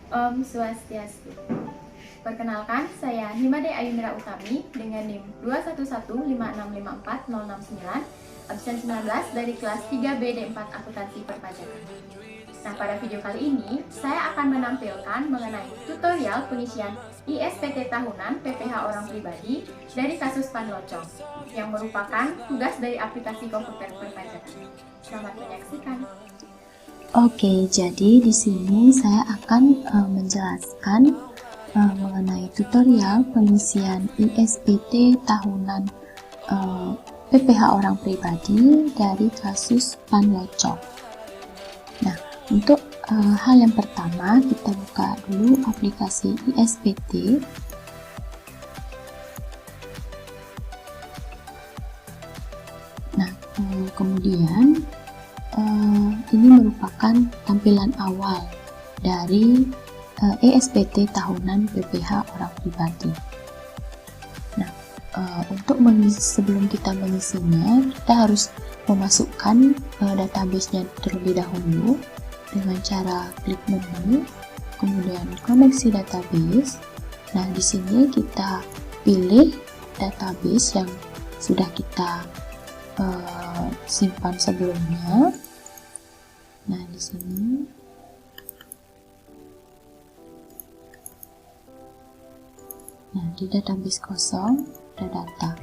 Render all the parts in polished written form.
Om Swastiastu. Perkenalkan, saya Himade Ayunira Utami dengan NIM 21156540069, absen 19 dari kelas 3B D4 Akuntansi Perpajakan. Nah, pada video kali ini, saya akan menampilkan mengenai tutorial pengisian ISPT tahunan PPh orang pribadi dari kasus Panlocong, yang merupakan tugas dari aplikasi komputer perpajakan. Selamat menyaksikan. Oke, jadi di sini saya akan menjelaskan mengenai tutorial pengisian ISPT tahunan PPh orang pribadi dari kasus Panlocong. Nah, untuk hal yang pertama, kita buka dulu aplikasi ISPT. Nah, kemudian ini merupakan tampilan awal dari ISPT tahunan PPh orang pribadi. Nah, sebelum kita mengisinya, kita harus memasukkan database-nya terlebih dahulu dengan cara klik menu, kemudian koneksi database. Nah, di sini kita pilih database yang sudah kita simpan sebelumnya. Nah, di sini di database kosong ada data.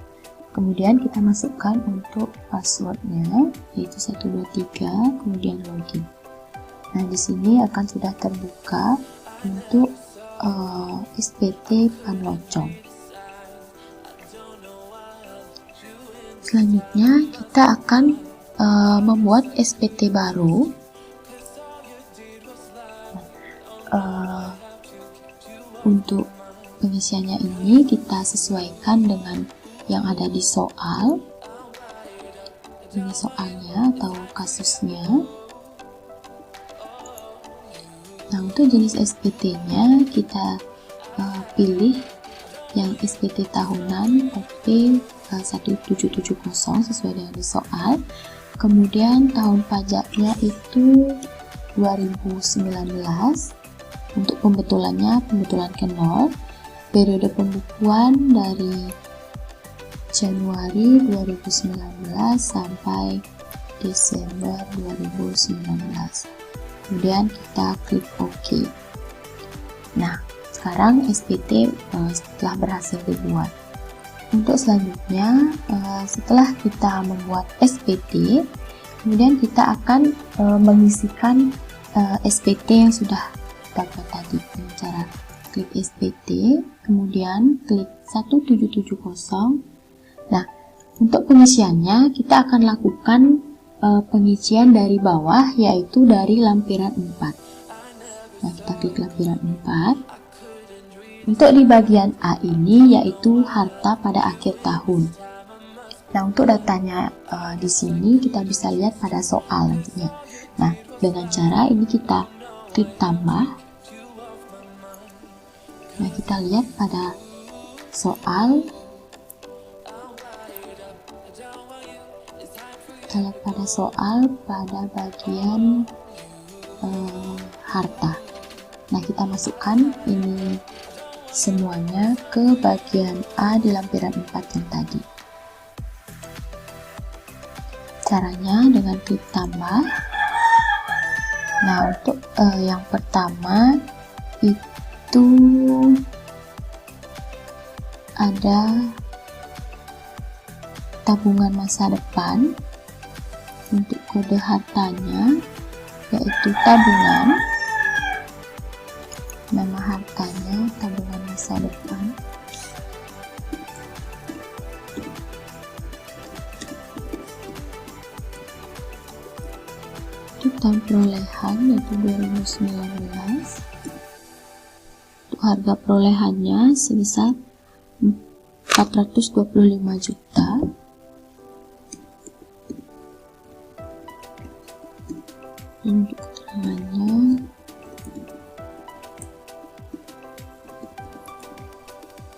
Kemudian kita masukkan untuk passwordnya, yaitu 123, kemudian login. Nah, di sini akan sudah terbuka untuk ISPT Panlocong. Selanjutnya kita akan membuat SPT baru. Untuk pengisiannya ini kita sesuaikan dengan yang ada di soal. Ini soalnya atau kasusnya. Nah, untuk jenis SPT-nya kita pilih yang SPT tahunan OP 1770 sesuai dengan di soal. Kemudian tahun pajaknya itu 2019. Untuk pembetulan ke 0. Periode pembukuan dari Januari 2019 sampai Desember 2019. Kemudian kita klik OK. Nah, sekarang SPT telah berhasil dibuat. Untuk selanjutnya, setelah kita membuat SPT, kemudian kita akan mengisikan SPT yang sudah kita buat tadi dengan cara klik SPT, kemudian klik 1770. Nah, untuk pengisiannya kita akan lakukan pengisian dari bawah, yaitu dari lampiran 4. Nah, kita klik lampiran 4. Untuk di bagian A ini yaitu harta pada akhir tahun. Nah, untuk datanya di sini kita bisa lihat pada soal nantinya. Nah, dengan cara ini kita klik tambah. Nah, kita lihat pada soal. Kita lihat pada soal pada bagian harta. Nah, kita masukkan ini semuanya ke bagian A di lampiran 4 yang tadi. Caranya dengan klik tambah. Nah, untuk yang pertama itu ada tabungan masa depan. Untuk kode hartanya yaitu tabungan, nama hartanya tabungan masa depan. Untuk tahun perolehan yaitu 2019. Untuk harga perolehannya sebesar 425 juta. Untuk keterangannya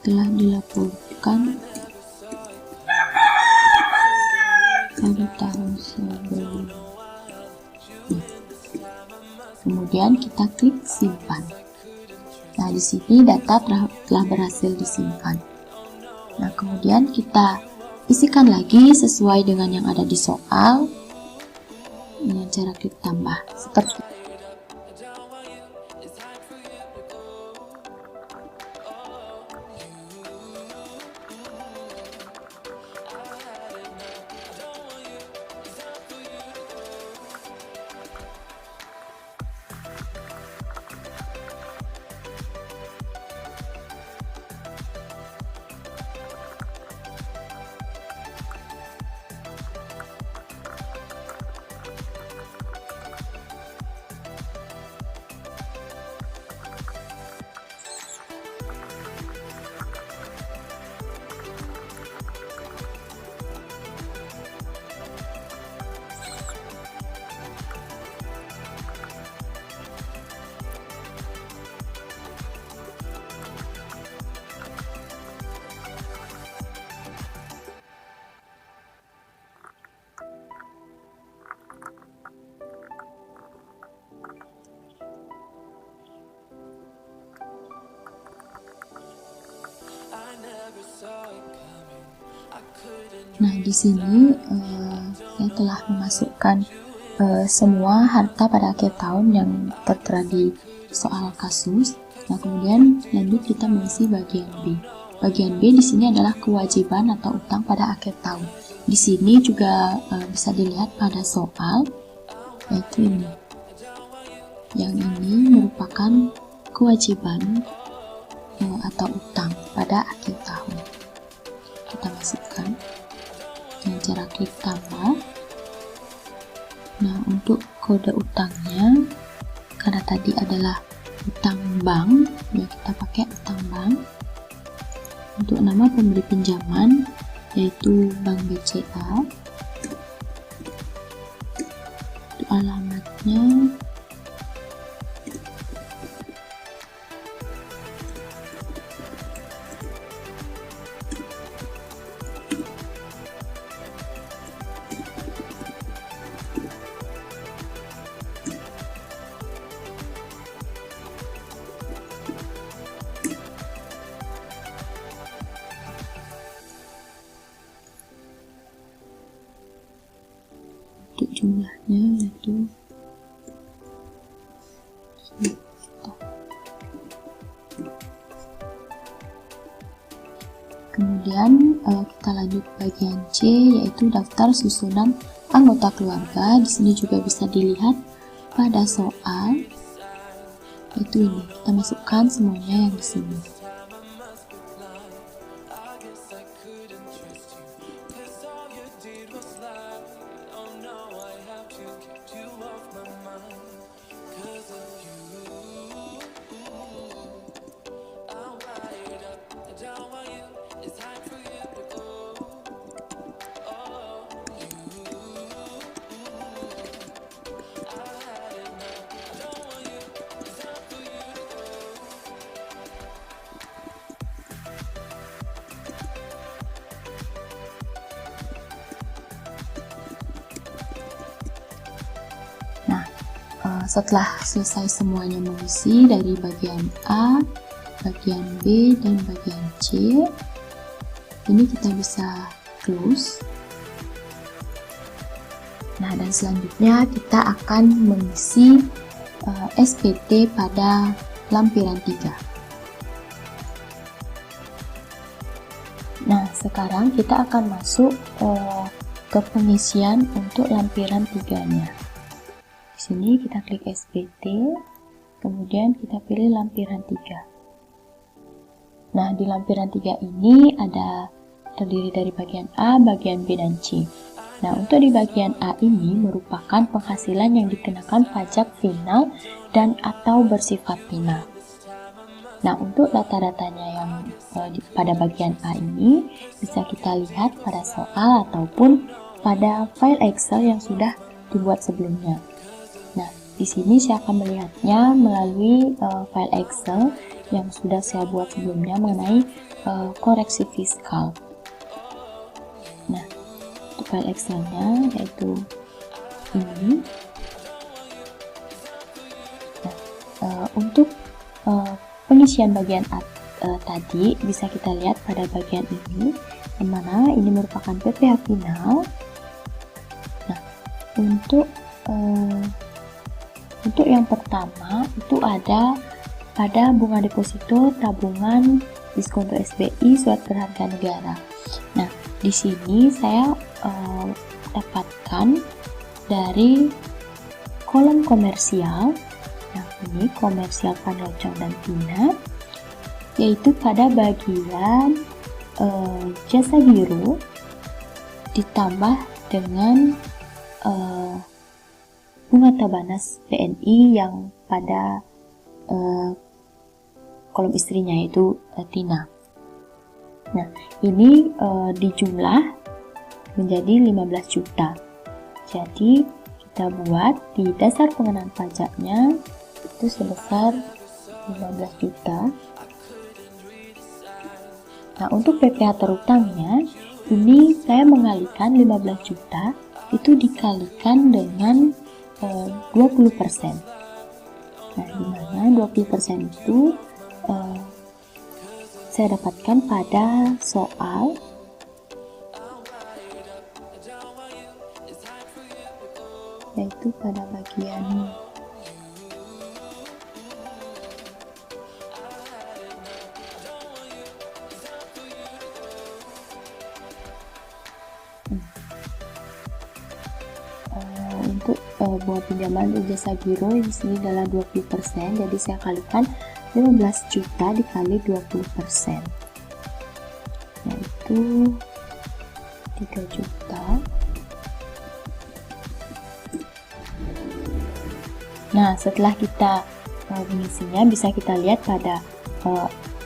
telah dilaporkan pada tahun sebelumnya. Kemudian kita klik simpan. Nah, di sini data telah berhasil disimpan. Nah, kemudian kita isikan lagi sesuai dengan yang ada di soal dengan cara klik tambah seperti Nah, di sini saya telah memasukkan semua harta pada akhir tahun yang tertera di soal kasus. Nah, kemudian lanjut kita mengisi bagian B. Bagian B di sini adalah kewajiban atau utang pada akhir tahun. Di sini juga bisa dilihat pada soal, yaitu ini. Yang ini merupakan kewajiban atau utang pada akhir tahun. Kita masukkan dengan cara klik tambah. Nah, untuk kode utangnya, karena tadi adalah utang bank, ya kita pakai utang bank. Untuk nama pemberi pinjaman, yaitu Bank BCA. Untuk alamatnya, untuk jumlahnya yaitu kemudian kita lanjut bagian C, yaitu daftar susunan anggota keluarga. Di sini juga bisa dilihat pada soal, yaitu ini. Kita masukkan semuanya yang di sini. Setelah selesai semuanya mengisi dari bagian A, bagian B, dan bagian C, ini kita bisa close. Nah, dan selanjutnya kita akan mengisi SPT pada lampiran 3. Nah, sekarang kita akan masuk ke pengisian untuk lampiran 3-nya. Di sini kita klik SPT, kemudian kita pilih lampiran 3. Nah, di lampiran 3 ini terdiri dari bagian A, bagian B, dan C. Nah, untuk di bagian A ini merupakan penghasilan yang dikenakan pajak final dan atau bersifat final. Nah, untuk data-datanya yang pada bagian A ini bisa kita lihat pada soal ataupun pada file Excel yang sudah dibuat sebelumnya. Nah, di sini saya akan melihatnya melalui file Excel yang sudah saya buat sebelumnya mengenai koreksi fiskal. Nah, untuk file Excel-nya yaitu ini. Nah, untuk pengisian bagian tadi bisa kita lihat pada bagian ini, di mana ini merupakan PPh final. Nah, untuk yang pertama itu ada pada bunga deposito, tabungan, diskonto SBI, surat berharga negara. Nah, di sini saya dapatkan dari kolom komersial. Nah, ini komersial Panlocong dan Tina, yaitu pada bagian jasa giro ditambah dengan bunga tabanas BNI yang pada kolom istrinya yaitu Tina. Nah, ini dijumlah menjadi 15 juta. Jadi kita buat di dasar pengenaan pajaknya itu sebesar 15 juta. Nah, untuk PPh terutangnya ini saya mengalihkan 15 juta itu dikalikan dengan 20%. Nah, dimana 20% itu saya dapatkan pada soal yaitu pada bagian untuk bunga pinjaman jasa giro di sini adalah 20%, jadi saya kalikan 15 juta dikali 20%, yaitu 3 juta. Nah, setelah kita mengisinya, bisa kita lihat pada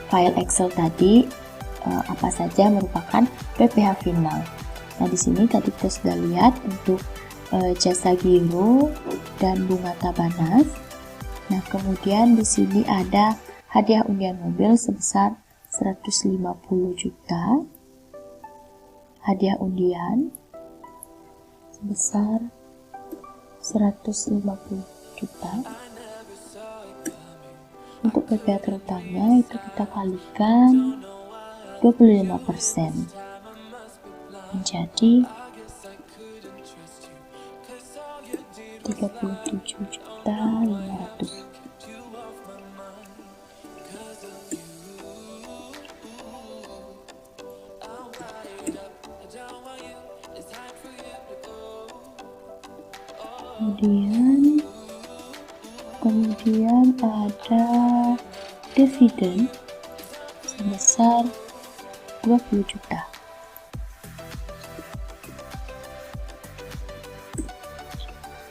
file Excel tadi apa saja merupakan PPh final. Nah, di sini tadi kita sudah lihat untuk jasa giro dan bunga tabanas. Nah, kemudian di sini ada hadiah undian mobil sebesar 150 juta, hadiah undian sebesar 150 juta. Untuk PPh terutangnya itu kita kalikan 25% menjadi 37.500.000. Kemudian ada dividen sebesar 20 juta.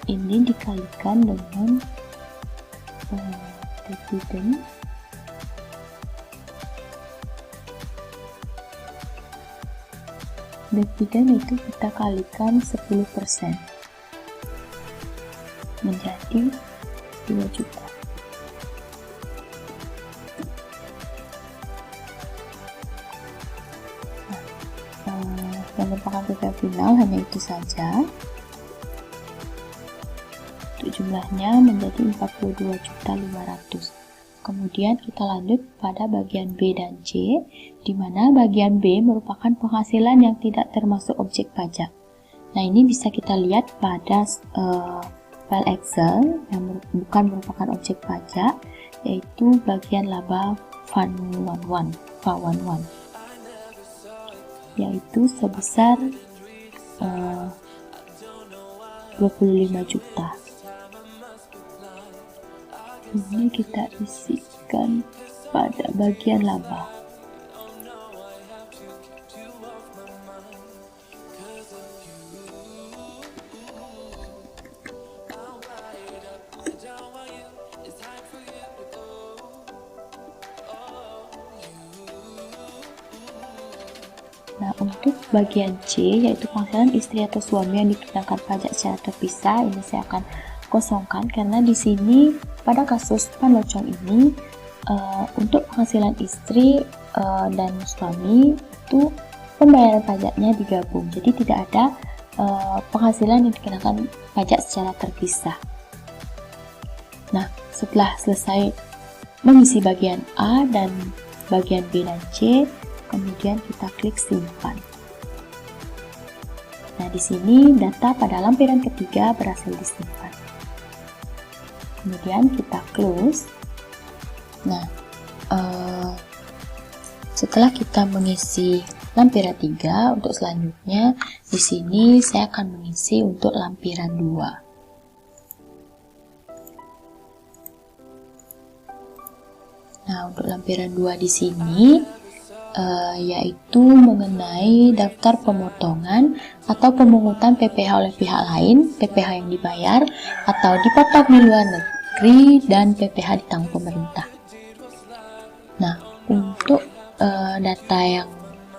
Ini dikalikan dengan dividen itu kita kalikan 10% menjadi 2 juta. Yang merupakan PPh final hanya itu saja. Untuk jumlahnya menjadi 42.500.000. Kemudian kita lanjut pada bagian B dan C, di mana bagian B merupakan penghasilan yang tidak termasuk objek pajak. Nah, ini bisa kita lihat pada file Excel yang bukan merupakan objek pajak, yaitu bagian laba Fund 11, yaitu sebesar 25 juta. Ini kita isikan pada bagian laba. Nah, untuk bagian C, yaitu penghasilan istri atau suami yang dikenakan pajak secara terpisah, ini saya akan kosongkan karena di sini pada kasus Panlocong ini untuk penghasilan istri dan suami itu pembayaran pajaknya digabung, jadi tidak ada penghasilan yang dikenakan pajak secara terpisah. Nah, setelah selesai mengisi bagian A dan bagian B dan C, kemudian kita klik simpan. Nah, di sini data pada lampiran ketiga berhasil disimpan. Kemudian kita close. Nah, setelah kita mengisi lampiran 3, untuk selanjutnya di sini saya akan mengisi untuk lampiran 2. Nah, untuk lampiran 2 di sini yaitu mengenai daftar pemotongan atau pemungutan PPh oleh pihak lain, PPh yang dibayar atau dipotong di luar negeri, dan PPh ditanggung pemerintah. Nah, untuk data yang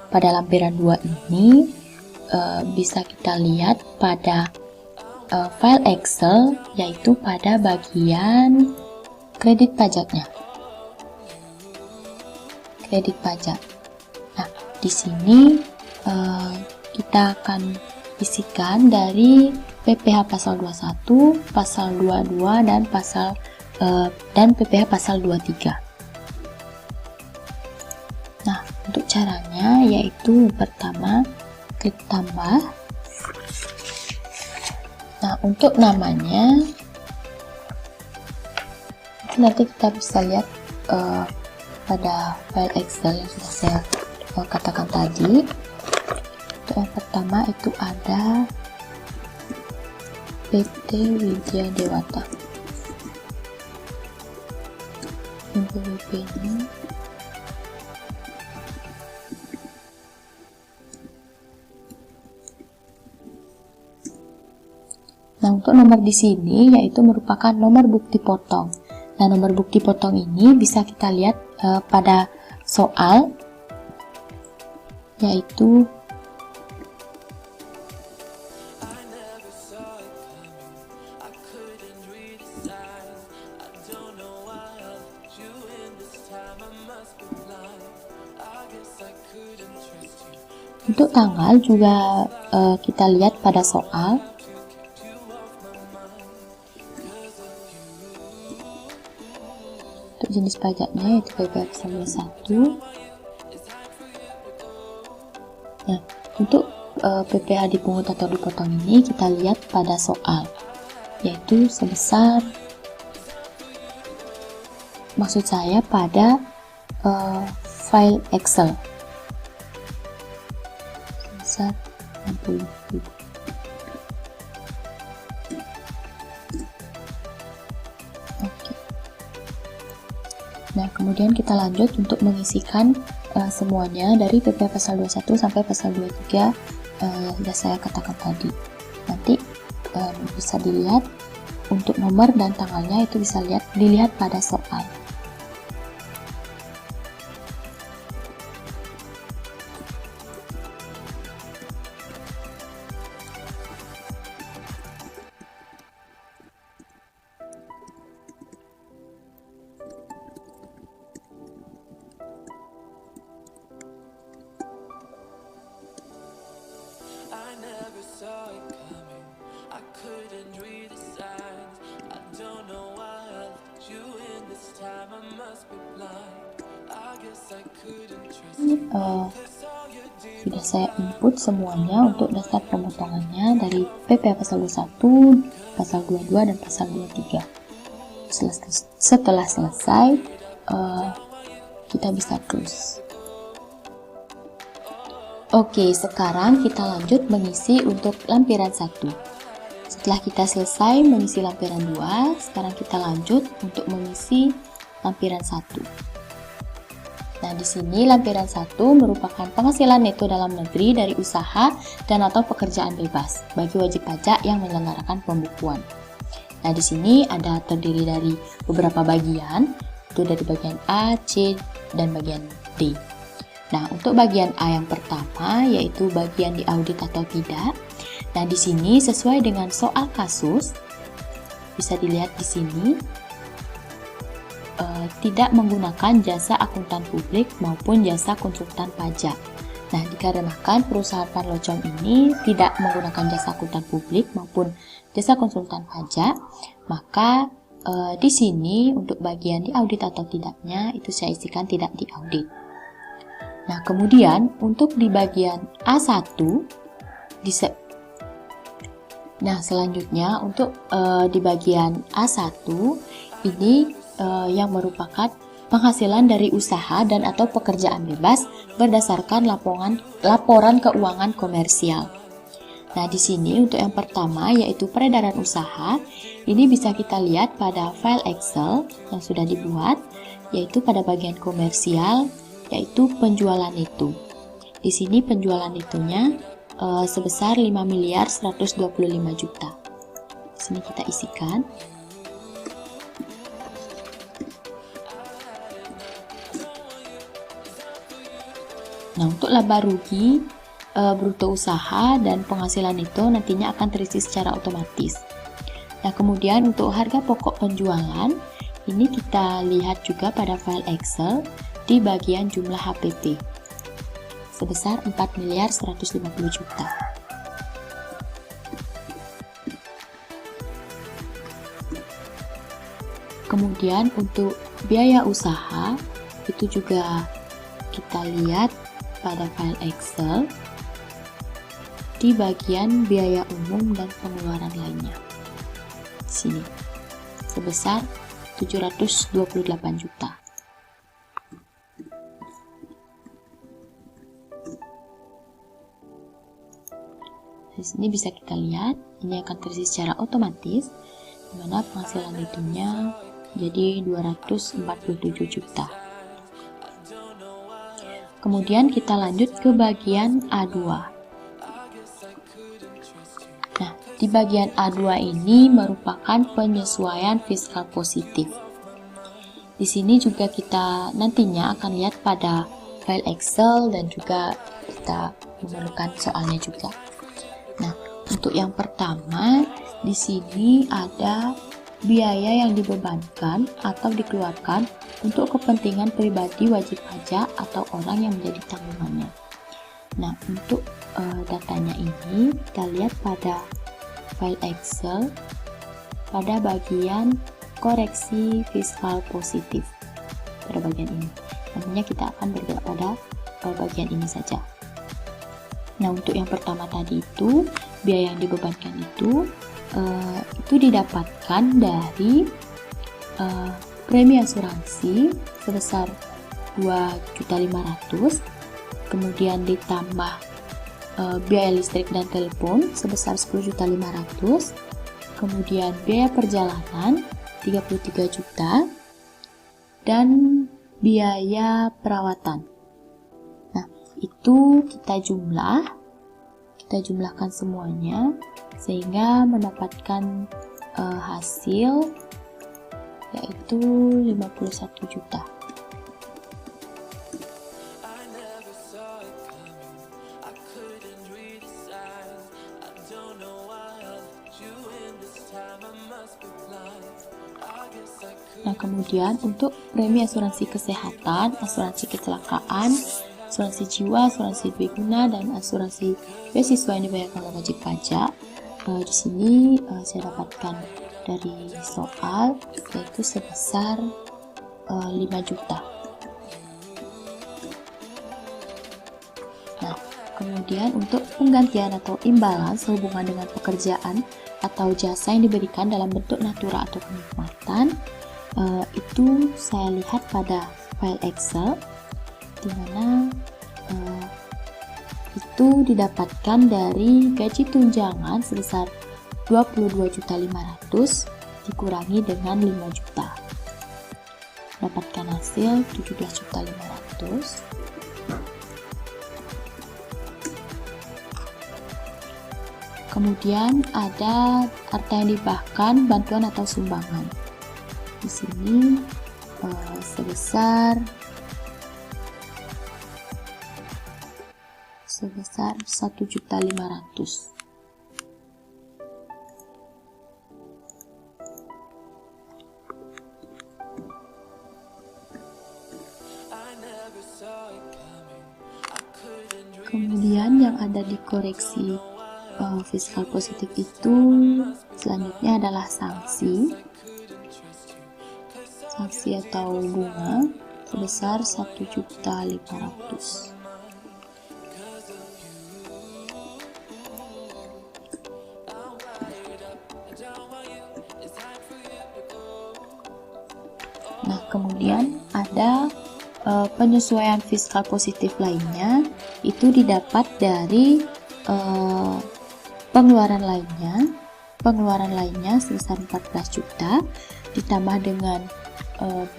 pada lampiran 2 ini bisa kita lihat pada file Excel, yaitu pada bagian kredit pajaknya. Kredit pajak. Nah, di sini kita akan isikan dari PPh pasal 21, pasal 22 dan PPh pasal 23. Nah, untuk caranya yaitu pertama klik tambah. Nah, untuk namanya nanti kita bisa lihat pada file Excel yang sudah saya katakan tadi. Untuk yang pertama itu ada PT Widya Dewata. NPWP-nya Nah, untuk nomor di sini yaitu merupakan nomor bukti potong. Nah, nomor bukti potong ini bisa kita lihat pada soal, yaitu untuk tanggal juga kita lihat pada soal. Untuk jenis pajaknya yaitu PPh pasal 21. Nah, untuk PPh dipungut atau dipotong ini kita lihat pada soal, yaitu sebesar, maksud saya pada file Excel, sebesar 60.000. Nah, kemudian kita lanjut untuk mengisikan semuanya dari PPh pasal 21 sampai pasal 23 yang sudah saya katakan tadi. Nanti bisa dilihat untuk nomor dan tanggalnya itu bisa dilihat pada soal. Sudah saya input semuanya untuk daftar pemotongannya dari PPh pasal 21, pasal 22, dan pasal 23. Setelah selesai, kita bisa close. Oke, sekarang kita lanjut mengisi untuk lampiran 1. Setelah kita selesai mengisi lampiran 2, sekarang kita lanjut untuk mengisi lampiran 1. Nah, di sini lampiran 1 merupakan penghasilan neto dalam negeri dari usaha dan atau pekerjaan bebas bagi wajib pajak yang menyelenggarakan pembukuan. Nah, di sini ada terdiri dari beberapa bagian, itu dari bagian A, C, dan bagian D. Nah, untuk bagian A yang pertama yaitu bagian diaudit atau tidak. Nah, di sini sesuai dengan soal kasus bisa dilihat di sini. Tidak menggunakan jasa akuntan publik maupun jasa konsultan pajak. Nah, dikarenakan perusahaan Parlocom ini tidak menggunakan jasa akuntan publik maupun jasa konsultan pajak, maka di sini untuk bagian diaudit atau tidaknya itu saya isikan tidak diaudit. Nah, kemudian untuk di bagian A1 selanjutnya untuk di bagian A1 ini yang merupakan penghasilan dari usaha dan atau pekerjaan bebas berdasarkan laporan keuangan komersial. Nah, di sini untuk yang pertama yaitu peredaran usaha, ini bisa kita lihat pada file Excel yang sudah dibuat, yaitu pada bagian komersial, yaitu penjualan neto. Di sini penjualan netonya sebesar 5.125 juta. Di sini kita isikan. Nah, untuk laba rugi bruto usaha dan penghasilan itu nantinya akan terisi secara otomatis. Nah, kemudian untuk harga pokok penjualan ini kita lihat juga pada file Excel di bagian jumlah HPP sebesar 4.150 juta. Kemudian untuk biaya usaha itu juga kita lihat pada file Excel di bagian biaya umum dan pengeluaran lainnya. Di sini sebesar 728 juta. Di sini bisa kita lihat ini akan terisi secara otomatis, di mana penghasilan netonya jadi 247 juta. Kemudian kita lanjut ke bagian A2. Nah, di bagian A2 ini merupakan penyesuaian fiskal positif. Di sini juga kita nantinya akan lihat pada file Excel dan juga kita memerlukan soalnya juga. Nah, untuk yang pertama, di sini ada biaya yang dibebankan atau dikeluarkan untuk kepentingan pribadi wajib pajak atau orang yang menjadi tanggungannya. Nah, untuk datanya ini kita lihat pada file Excel pada bagian koreksi fiskal positif pada bagian ini. Nantinya kita akan bergerak pada bagian ini saja. Nah, untuk yang pertama tadi itu biaya yang dibebankan itu didapatkan dari premi asuransi sebesar 2.500.000, kemudian ditambah biaya listrik dan telepon sebesar 10.500.000, kemudian biaya perjalanan 33 juta, dan biaya perawatan. Nah, itu kita jumlahkan semuanya sehingga mendapatkan hasil yaitu 51 juta. Nah, kemudian untuk premi asuransi kesehatan, asuransi kecelakaan, asuransi jiwa, asuransi dwiguna, dan asuransi beasiswa yang dibayarkan oleh wajib pajak, di sini saya dapatkan dari soal yaitu sebesar 5 juta. Nah, kemudian untuk penggantian atau imbalan sehubungan dengan pekerjaan atau jasa yang diberikan dalam bentuk natura atau kenikmatan, itu saya lihat pada file Excel, di mana itu didapatkan dari gaji tunjangan sebesar 22.500.000 dikurangi dengan 5 juta, dapatkan hasil 17.500.000. Kemudian ada harta yang dihibahkan, bantuan atau sumbangan. Di sini sebesar 1.500.000. Kemudian yang ada di koreksi fiskal positif itu selanjutnya adalah sanksi. transaksi atau bunga sebesar 1.500.000. Nah, kemudian ada penyesuaian fiskal positif lainnya, itu didapat dari pengeluaran lainnya sebesar 14 juta ditambah dengan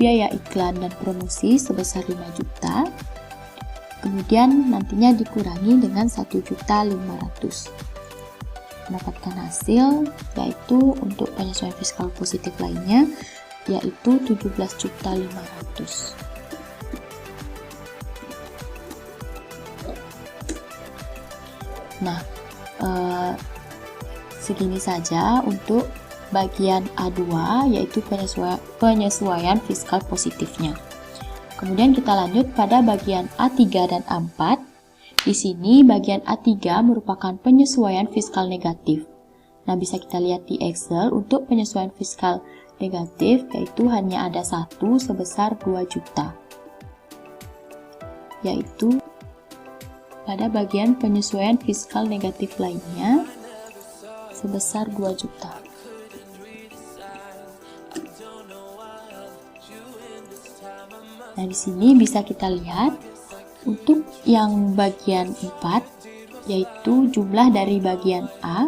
biaya iklan dan promosi sebesar 5 juta, kemudian nantinya dikurangi dengan 1.500.000. Mendapatkan hasil yaitu untuk penyesuaian fiskal positif lainnya yaitu 17.500.000. Nah, segini saja untuk bagian A2 yaitu penyesuaian fiskal positifnya. Kemudian kita lanjut pada bagian A3 dan A4. Di sini bagian A3 merupakan penyesuaian fiskal negatif. Nah, bisa kita lihat di Excel untuk penyesuaian fiskal negatif yaitu hanya ada satu sebesar 2 juta. Yaitu pada bagian penyesuaian fiskal negatif lainnya sebesar 2 juta. Nah, di sini bisa kita lihat untuk yang bagian 4 yaitu jumlah dari bagian A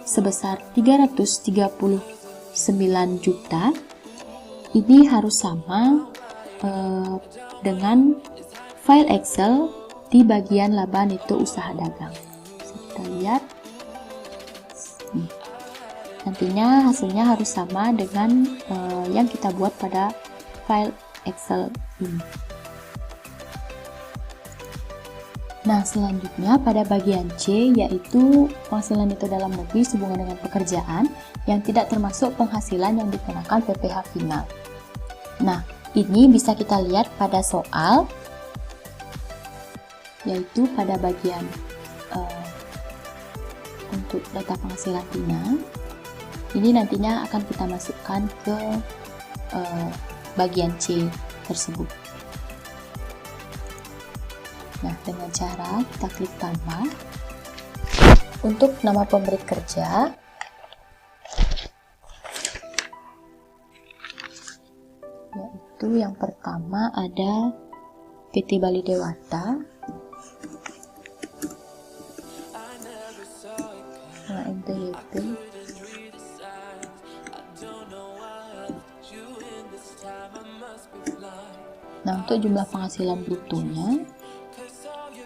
sebesar 339 juta. Ini harus sama dengan file Excel di bagian laba neto usaha dagang. Kita lihat nantinya hasilnya harus sama dengan yang kita buat pada file Excel ini. Nah, selanjutnya pada bagian C yaitu penghasilan neto dalam negeri sehubungan dengan pekerjaan yang tidak termasuk penghasilan yang dikenakan PPh final. Nah, ini bisa kita lihat pada soal yaitu pada bagian untuk data penghasilan final. Ini nantinya akan kita masukkan ke bagian C tersebut. Nah, dengan cara kita klik tambah. Untuk nama pemberi kerja, yaitu yang pertama ada PT Bali Dewata. Nah, NTYP. Nah, untuk jumlah penghasilan brutonya,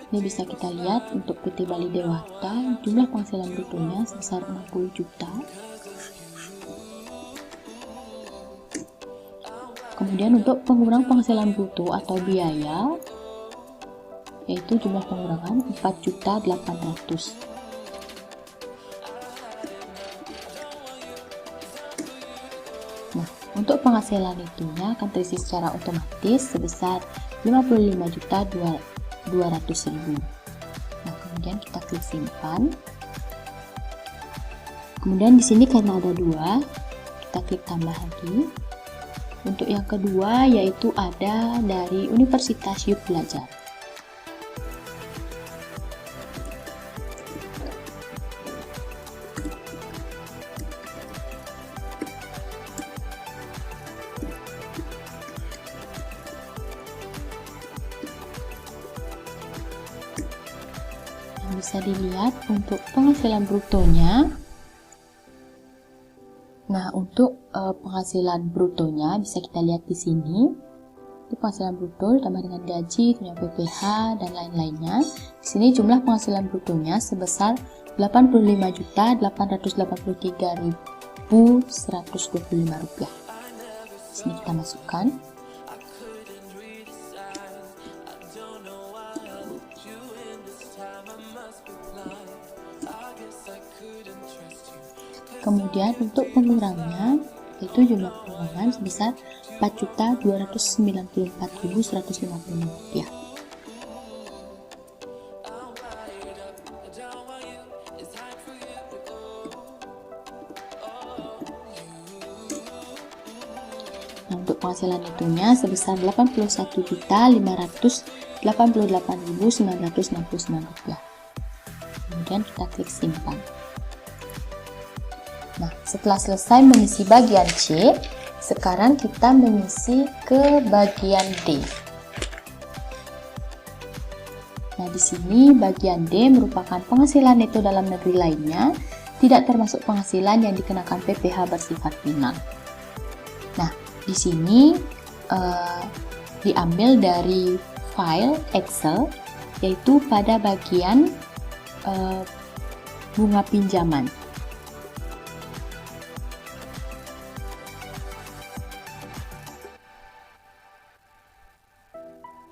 ini bisa kita lihat untuk PT Bali Dewata, jumlah penghasilan brutonya sebesar 60 juta. Kemudian untuk pengurang penghasilan bruto atau biaya, yaitu jumlah pengurangan 4.800.000. Nah, untuk penghasilan itunya akan terisi secara otomatis sebesar 55.200.000. Nah, kemudian kita klik simpan. Kemudian di sini karena ada 2, kita klik tambah lagi. Untuk yang kedua yaitu ada dari Universitas Yud Belajar. Bisa dilihat untuk penghasilan brutonya. Nah, untuk penghasilan brutonya bisa kita lihat di sini. Itu penghasilan bruto ditambah dengan gaji, tunjangan PPh dan lain-lainnya. Di sini jumlah penghasilan brutonya sebesar 85.883.125 rupiah. Di sini kita masukkan. Kemudian untuk pengurangnya itu jumlah pengurangan sebesar 4.294.150 rupiah. Nah, untuk penghasilan netonya sebesar Rp81.588.969. Kemudian kita klik simpan. Nah, setelah selesai mengisi bagian C, sekarang kita mengisi ke bagian D. Nah, di sini bagian D merupakan penghasilan neto dalam negeri lainnya, tidak termasuk penghasilan yang dikenakan PPh bersifat final. Nah, di sini diambil dari file Excel, yaitu pada bagian bunga pinjaman.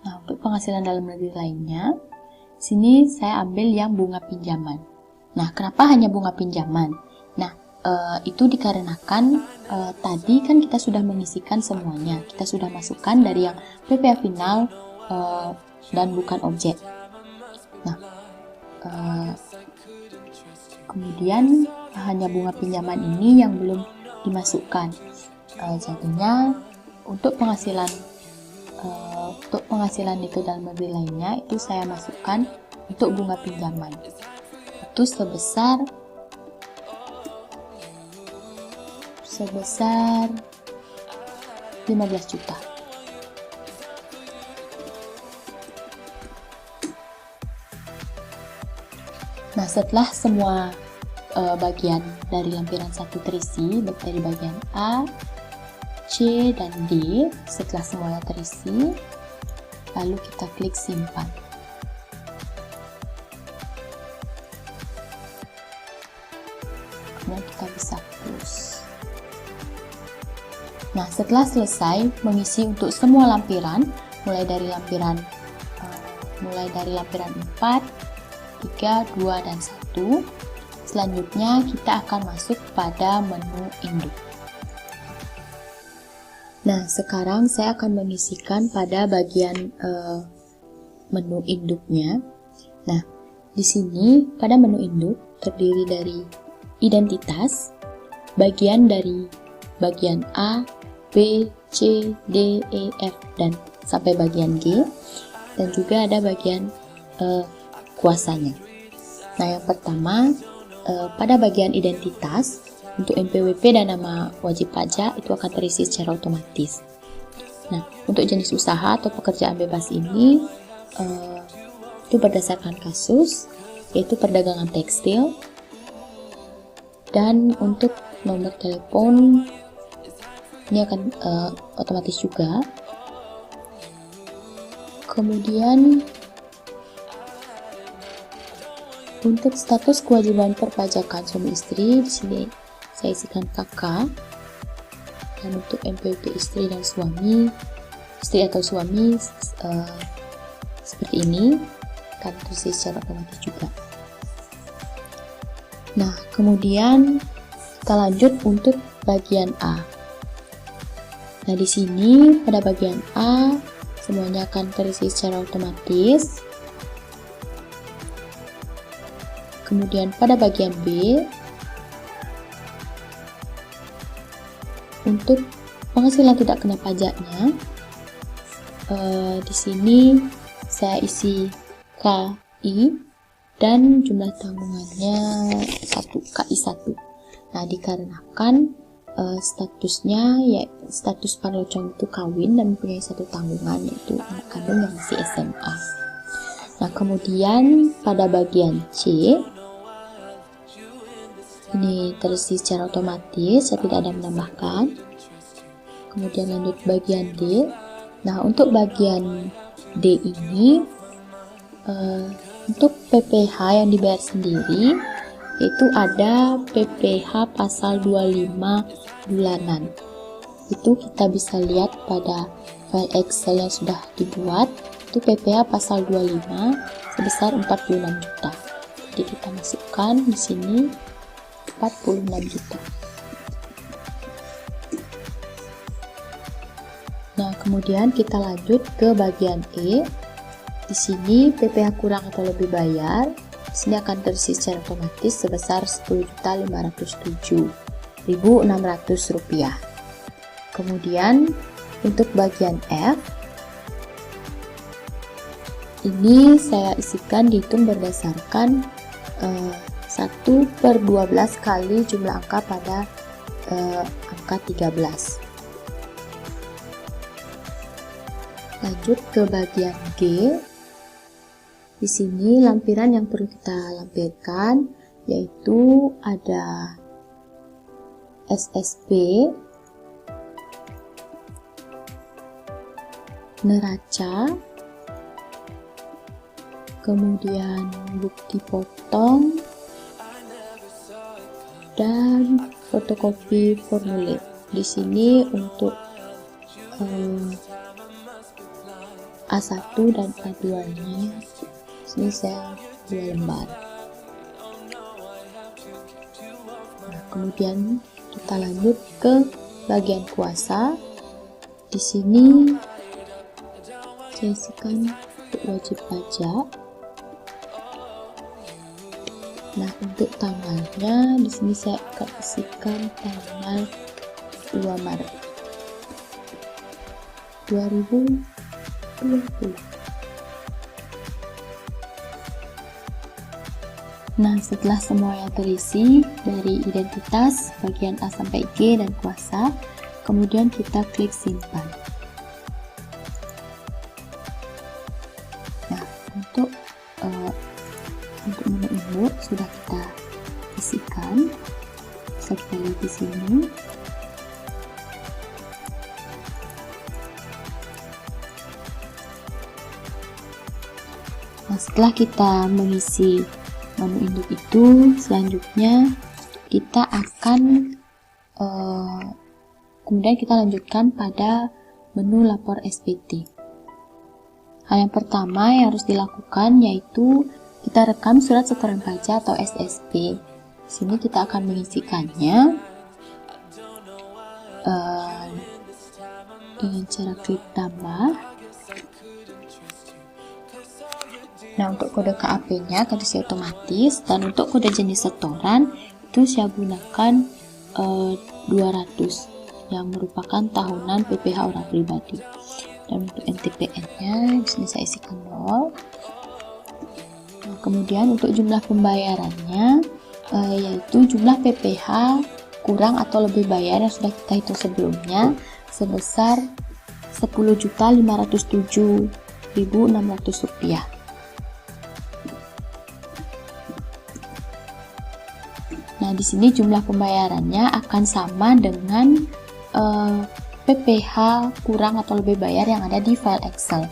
Nah, untuk penghasilan dalam negeri lainnya, sini saya ambil yang bunga pinjaman. Nah, kenapa hanya bunga pinjaman? Nah, itu dikarenakan tadi kan kita sudah mengisikan semuanya. Kita sudah masukkan dari yang PPh final dan bukan objek. Nah, kemudian hanya bunga pinjaman ini yang belum dimasukkan. Jadinya untuk penghasilan itu dalam negeri lainnya itu saya masukkan untuk bunga pinjaman. Itu sebesar 15 juta. Nah, setelah semua bagian dari lampiran 1 terisi, baik dari bagian A, C, dan D, setelah semuanya terisi, lalu kita klik simpan. Kemudian kita bisa close. Nah, setelah selesai mengisi untuk semua lampiran, mulai dari lampiran 4, 3, 2, dan 1, selanjutnya kita akan masuk pada menu induk. Nah, sekarang saya akan mengisikan pada bagian menu induknya. Nah, di sini pada menu induk terdiri dari identitas, bagian dari bagian A, B, C, D, E, F, dan sampai bagian G, dan juga ada bagian kuasanya. Nah, yang pertama pada bagian identitas, untuk NPWP dan nama wajib pajak itu akan terisi secara otomatis. Nah, untuk jenis usaha atau pekerjaan bebas ini itu berdasarkan kasus, yaitu perdagangan tekstil. Dan untuk nomor telepon ini akan otomatis juga. Kemudian untuk status kewajiban perpajakan suami istri, di sini saya isikan kakak. Dan untuk NPWP istri dan suami, istri atau suami seperti ini akan terisi secara otomatis juga. Nah, kemudian kita lanjut untuk bagian A. Nah, di sini pada bagian A semuanya akan terisi secara otomatis. Kemudian pada bagian B, untuk penghasilan tidak kena pajaknya, di sini saya isi KI dan jumlah tanggungannya 1, KI1. Nah, dikarenakan statusnya ya status Parlocong itu kawin dan mempunyai 1 tanggungan, yaitu anak kandung yang masih SMA. Nah, kemudian pada bagian C ini terisi secara otomatis, saya tidak ada menambahkan. Kemudian lanjut bagian D. Nah, untuk bagian D ini untuk PPh yang dibayar sendiri, yaitu ada PPh pasal 25 bulanan. Itu kita bisa lihat pada file Excel yang sudah dibuat. Itu PPh pasal 25 sebesar 46 juta. Jadi kita masukkan di sini 46 juta. Nah, kemudian kita lanjut ke bagian E. Di sini PPh kurang atau lebih bayar, di sini akan terisi secara otomatis sebesar Rp10.507.600. kemudian untuk bagian F, ini saya isikan dihitung berdasarkan 1/12 kali jumlah angka pada angka 13. Lanjut ke bagian G. Di sini lampiran yang perlu kita lampirkan yaitu ada SSB, neraca, kemudian bukti potong, dan fotokopi formulir. Di sini untuk A1 dan A2-nya, sini saya 2 lembar. Nah, kemudian kita lanjut ke bagian kuasa. Di sini saya isikan untuk wajib pajak. Nah, untuk tanggalnya di sini saya akan isikan tanggal 2 Maret 2020. Nah, setelah semuanya terisi dari identitas, bagian A sampai G dan kuasa, kemudian kita klik simpan. Nah, untuk menu induk sudah kita isikan. Bisa kita lihat di sini. Nah, setelah kita mengisi menu induk itu, selanjutnya kita akan kemudian kita lanjutkan pada menu lapor SPT. Hal yang pertama yang harus dilakukan yaitu kita rekam surat setoran pajak atau SSP. Di sini kita akan mengisikannya dengan cara klik tambah. Nah, untuk kode KAP-nya akan diisi otomatis, dan untuk kode jenis setoran itu saya gunakan 200 yang merupakan tahunan PPh orang pribadi. Dan untuk NTPN-nya di sini saya isikan 0. Nah, kemudian untuk jumlah pembayarannya yaitu jumlah PPh kurang atau lebih bayar yang sudah kita hitung sebelumnya sebesar Rp10.507.600. Nah, di sini jumlah pembayarannya akan sama dengan PPh kurang atau lebih bayar yang ada di file Excel.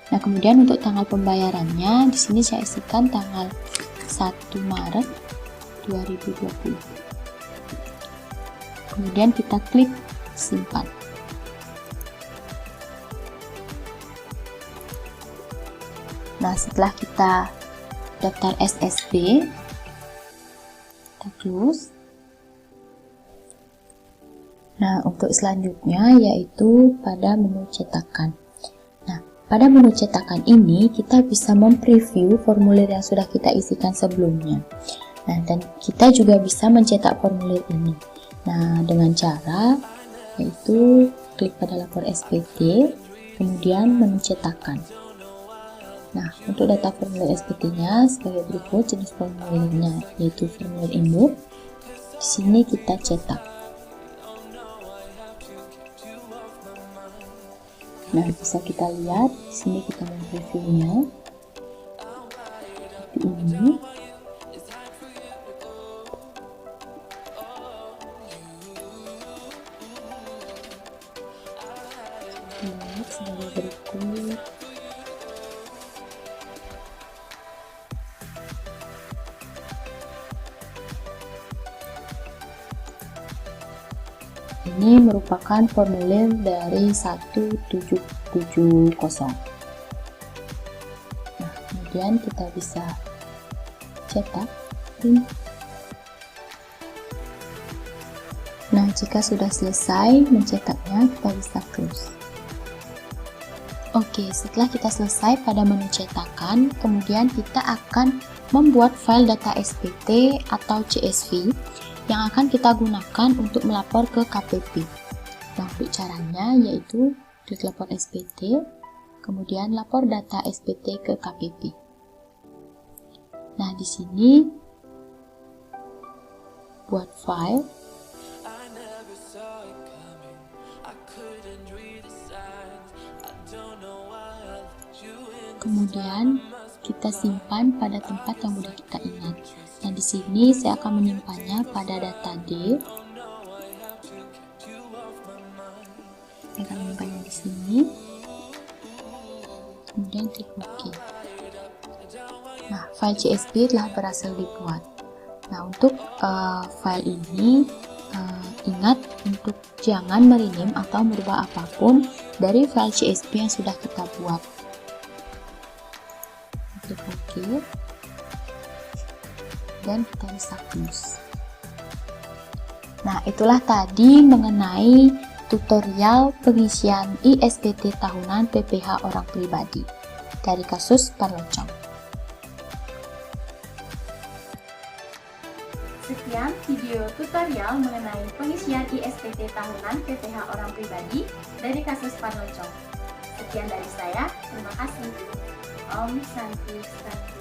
Nah, kemudian untuk tanggal pembayarannya di sini saya isikan tanggal 1 Maret 2020. Kemudian kita klik simpan. Nah, setelah kita daftar SSB, kita close. Nah, untuk selanjutnya yaitu pada menu cetakan. Nah, pada menu cetakan ini kita bisa mempreview formulir yang sudah kita isikan sebelumnya. Nah, dan kita juga bisa mencetak formulir ini. Nah, dengan cara yaitu klik pada lapor SPT, kemudian menu cetakan. Nah, untuk data formulir SPT-nya sebagai berikut jenis formulirnya, yaitu formulir induk. Di sini kita cetak. Nah, bisa kita lihat di sini kita mempreviewnya seperti ini. Lihat sebagai berikut. Ini merupakan formulir dari 1770. Nah, kemudian kita bisa cetak print. Nah, jika sudah selesai mencetaknya, kita bisa close. Oke, setelah kita selesai pada menu cetakan, kemudian kita akan membuat file data SPT atau CSV yang akan kita gunakan untuk melapor ke KPP. Nah, untuk caranya yaitu klik lapor SPT, kemudian lapor data SPT ke KPP. Nah, di sini buat file, kemudian kita simpan pada tempat yang mudah kita ingat. Nah, di sini saya akan menyimpannya pada data D. Saya akan menyimpannya di sini. Kemudian klik OK. Nah, file CSV telah berhasil dibuat. Nah, untuk file ini ingat untuk jangan merename atau merubah apapun dari file CSV yang sudah kita buat. Klik OK. Dan kita bisa close. Nah, itulah tadi mengenai tutorial pengisian ISPT tahunan PPH orang pribadi dari kasus Panlocong. Sekian video tutorial mengenai pengisian ISPT tahunan PPH orang pribadi dari kasus Panlocong. Sekian dari saya, terima kasih. Om Santi Santi.